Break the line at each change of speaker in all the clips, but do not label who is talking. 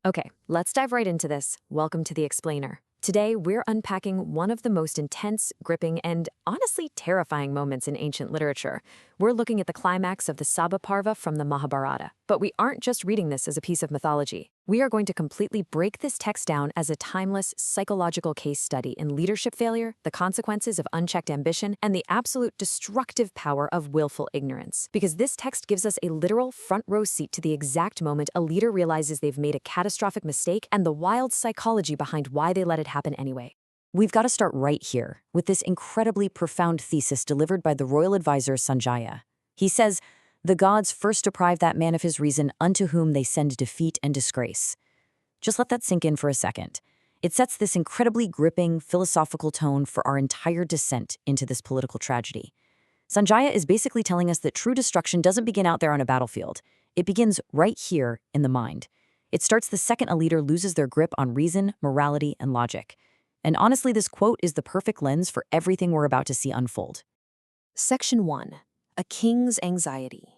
Okay, let's dive right into this. Welcome to The Explainer. Today, we're unpacking one of the most intense, gripping, and honestly terrifying moments in ancient literature. We're looking at the climax of the Sabha Parva from the Mahabharata. But we aren't just reading this as a piece of mythology. We are going to completely break this text down as a timeless, psychological case study in leadership failure, the consequences of unchecked ambition, and the absolute destructive power of willful ignorance. Because this text gives us a literal front-row seat to the exact moment a leader realizes they've made a catastrophic mistake and the wild psychology behind why they let it happen anyway.
We've got to start right here with this incredibly profound thesis delivered by the royal advisor Sanjaya. He says, "The gods first deprive that man of his reason unto whom they send defeat and disgrace." Just let that sink in for a second. It sets this incredibly gripping, philosophical tone for our entire descent into this political tragedy. Sanjaya is basically telling us that true destruction doesn't begin out there on a battlefield. It begins right here in the mind. It starts the second a leader loses their grip on reason, morality, and logic. And honestly, this quote is the perfect lens for everything we're about to see unfold.
Section 1. A King's Anxiety.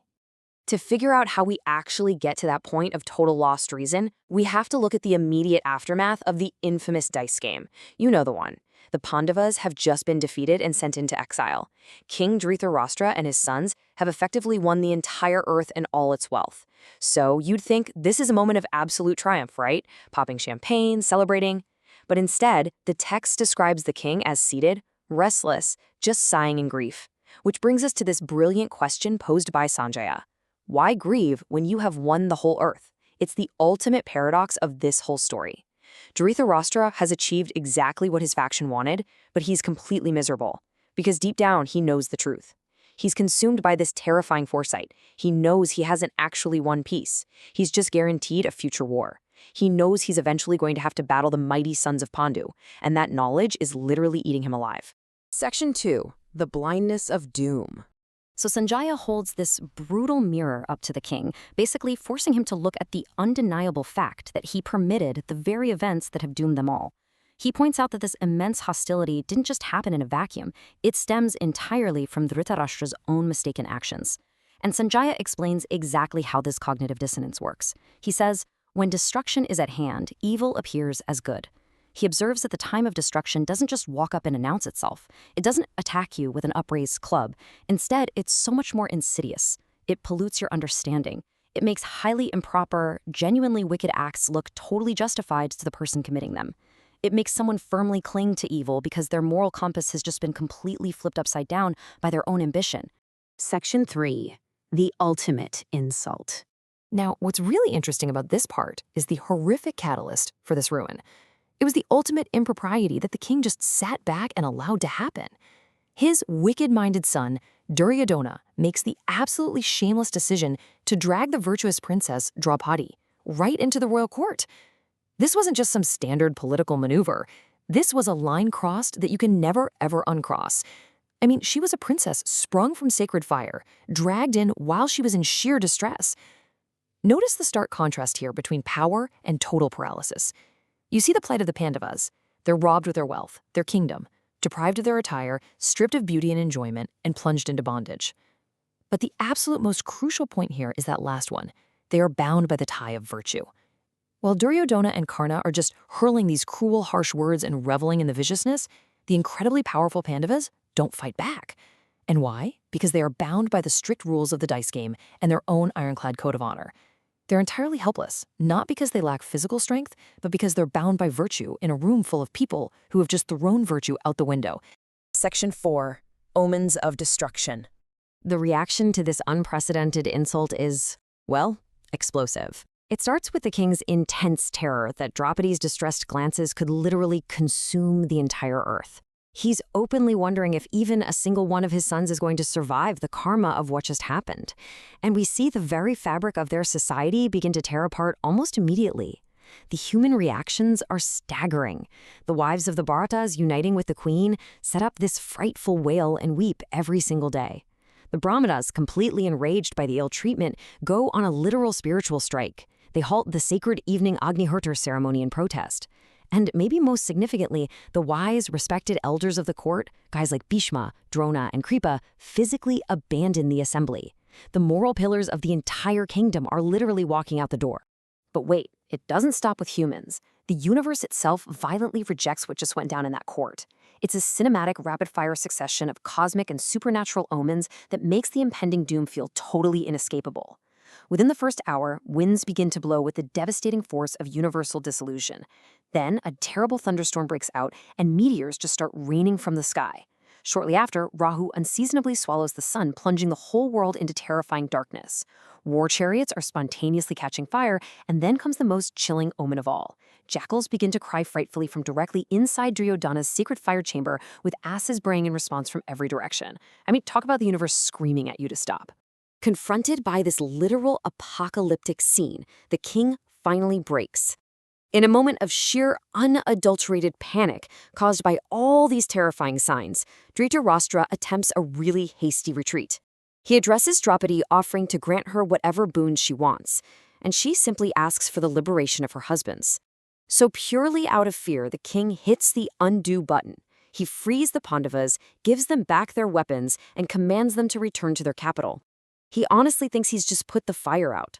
To figure out how we actually get to that point of total lost reason, we have to look at the immediate aftermath of the infamous dice game. You know the one. The Pandavas have just been defeated and sent into exile. King Dhritarashtra and his sons have effectively won the entire earth and all its wealth. So you'd think this is a moment of absolute triumph, right? Popping champagne, celebrating. But instead, the text describes the king as seated, restless, just sighing in grief. Which brings us to this brilliant question posed by Sanjaya. Why grieve when you have won the whole earth? It's the ultimate paradox of this whole story. Dhritarashtra has achieved exactly what his faction wanted, but he's completely miserable. Because deep down, he knows the truth. He's consumed by this terrifying foresight. He knows he hasn't actually won peace. He's just guaranteed a future war. He knows he's eventually going to have to battle the mighty sons of Pandu, and that knowledge is literally eating him alive. Section 2. The Blindness of Doom.
So Sanjaya holds this brutal mirror up to the king, basically forcing him to look at the undeniable fact that he permitted the very events that have doomed them all. He points out that this immense hostility didn't just happen in a vacuum. It stems entirely from Dhritarashtra's own mistaken actions. And Sanjaya explains exactly how this cognitive dissonance works. He says, when destruction is at hand, evil appears as good. He observes that the time of destruction doesn't just walk up and announce itself. It doesn't attack you with an upraised club. Instead, it's so much more insidious. It pollutes your understanding. It makes highly improper, genuinely wicked acts look totally justified to the person committing them. It makes someone firmly cling to evil because their moral compass has just been completely flipped upside down by their own ambition.
Section 3. The Ultimate Insult.
Now, what's really interesting about this part is the horrific catalyst for this ruin. It was the ultimate impropriety that the king just sat back and allowed to happen. His wicked-minded son, Duryodhana, makes the absolutely shameless decision to drag the virtuous princess, Draupadi, right into the royal court. This wasn't just some standard political maneuver. This was a line crossed that you can never, ever uncross. I mean, she was a princess sprung from sacred fire, dragged in while she was in sheer distress. Notice the stark contrast here between power and total paralysis. You see the plight of the Pandavas. They're robbed of their wealth, their kingdom, deprived of their attire, stripped of beauty and enjoyment, and plunged into bondage. But the absolute most crucial point here is that last one. They are bound by the tie of virtue. While Duryodhana and Karna are just hurling these cruel, harsh words and reveling in the viciousness, the incredibly powerful Pandavas don't fight back. And why? Because they are bound by the strict rules of the dice game and their own ironclad code of honor. They're entirely helpless, not because they lack physical strength, but because they're bound by virtue in a room full of people who have just thrown virtue out the window.
Section 4. Omens of Destruction.
The reaction to this unprecedented insult is, well, explosive. It starts with the king's intense terror that Draupadi's distressed glances could literally consume the entire earth. He's openly wondering if even a single one of his sons is going to survive the karma of what just happened. And we see the very fabric of their society begin to tear apart almost immediately. The human reactions are staggering. The wives of the Bharatas uniting with the queen set up this frightful wail and weep every single day. The Brahmanas, completely enraged by the ill treatment, go on a literal spiritual strike. They halt the sacred evening Agnihotra ceremony in protest. And maybe most significantly, the wise, respected elders of the court, guys like Bhima, Drona, and Kripa, physically abandon the assembly. The moral pillars of the entire kingdom are literally walking out the door. But wait,
it doesn't stop with humans. The universe itself violently rejects what just went down in that court. It's a cinematic, rapid-fire succession of cosmic and supernatural omens that makes the impending doom feel totally inescapable. Within the first hour, winds begin to blow with the devastating force of universal dissolution. Then, a terrible thunderstorm breaks out, and meteors just start raining from the sky. Shortly after, Rahu unseasonably swallows the sun, plunging the whole world into terrifying darkness. War chariots are spontaneously catching fire, and then comes the most chilling omen of all. Jackals begin to cry frightfully from directly inside Duryodhana's secret fire chamber, with asses braying in response from every direction. I mean, talk about the universe screaming at you to stop. Confronted by this literal apocalyptic scene, the king finally breaks. In a moment of sheer, unadulterated panic caused by all these terrifying signs, Dhritarashtra attempts a really hasty retreat. He addresses Draupadi, offering to grant her whatever boon she wants, and she simply asks for the liberation of her husbands. So purely out of fear, the king hits the undo button. He frees the Pandavas, gives them back their weapons, and commands them to return to their capital. He honestly thinks he's just put the fire out.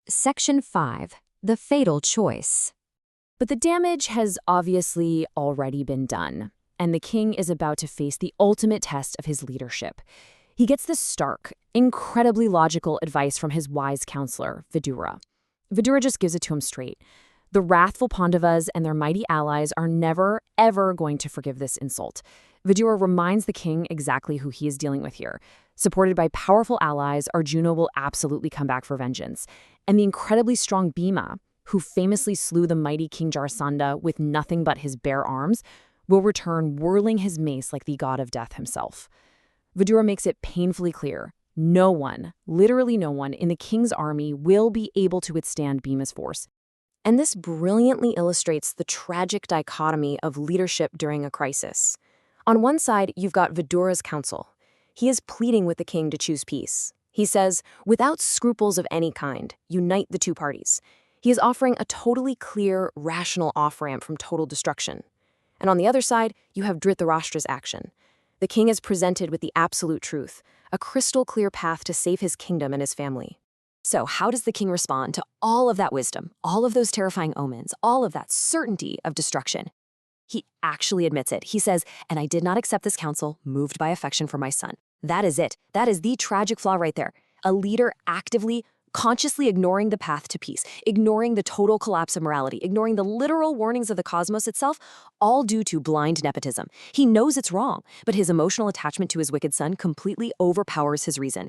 Section 5. The Fatal Choice. But the damage has obviously already been done, and the king is about to face the ultimate test of his leadership. He gets this stark, incredibly logical advice from his wise counselor, Vidura. Vidura just gives it to him straight. The wrathful Pandavas and their mighty allies are never, ever going to forgive this insult. Vidura reminds the king exactly who he is dealing with here. Supported by powerful allies, Arjuna will absolutely come back for vengeance. And the incredibly strong Bhima, who famously slew the mighty King Jarasandha with nothing but his bare arms, will return whirling his mace like the god of death himself. Vidura makes it painfully clear, no one, literally no one, in the king's army will be able to withstand Bhima's force. And this brilliantly illustrates the tragic dichotomy of leadership during a crisis. On one side, you've got Vidura's counsel. He is pleading with the king to choose peace. He says, without scruples of any kind, unite the two parties. He is offering a totally clear, rational off-ramp from total destruction. And on the other side, you have Dhritarashtra's action. The king is presented with the absolute truth, a crystal-clear path to save his kingdom and his family. So how does the king respond to all of that wisdom, all of those terrifying omens, all of that certainty of destruction? He actually admits it. He says, and I did not accept this counsel, moved by affection for my son. That is it. That is the tragic flaw right there. A leader actively, consciously ignoring the path to peace, ignoring the total collapse of morality, ignoring the literal warnings of the cosmos itself, all due to blind nepotism. He knows it's wrong, but his emotional attachment to his wicked son completely overpowers his reason.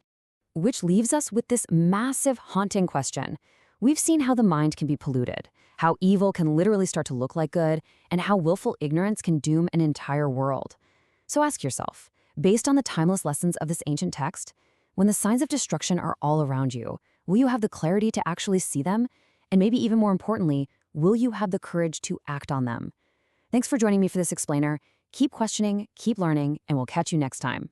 Which leaves us with this massive, haunting question. We've seen how the mind can be polluted, how evil can literally start to look like good, and how willful ignorance can doom an entire world. So ask yourself, based on the timeless lessons of this ancient text, when the signs of destruction are all around you, will you have the clarity to actually see them? And maybe even more importantly, will you have the courage to act on them? Thanks for joining me for this explainer. Keep questioning, keep learning, and we'll catch you next time.